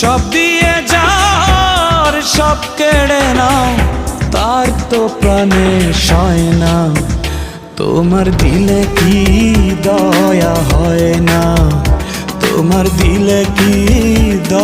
সব দিয়ে যার সব কেড়ে নাও, তার তো প্রাণে সয় না। তোমার দিলে কি দয়া হয় না, তোমার দিলে কি দয়া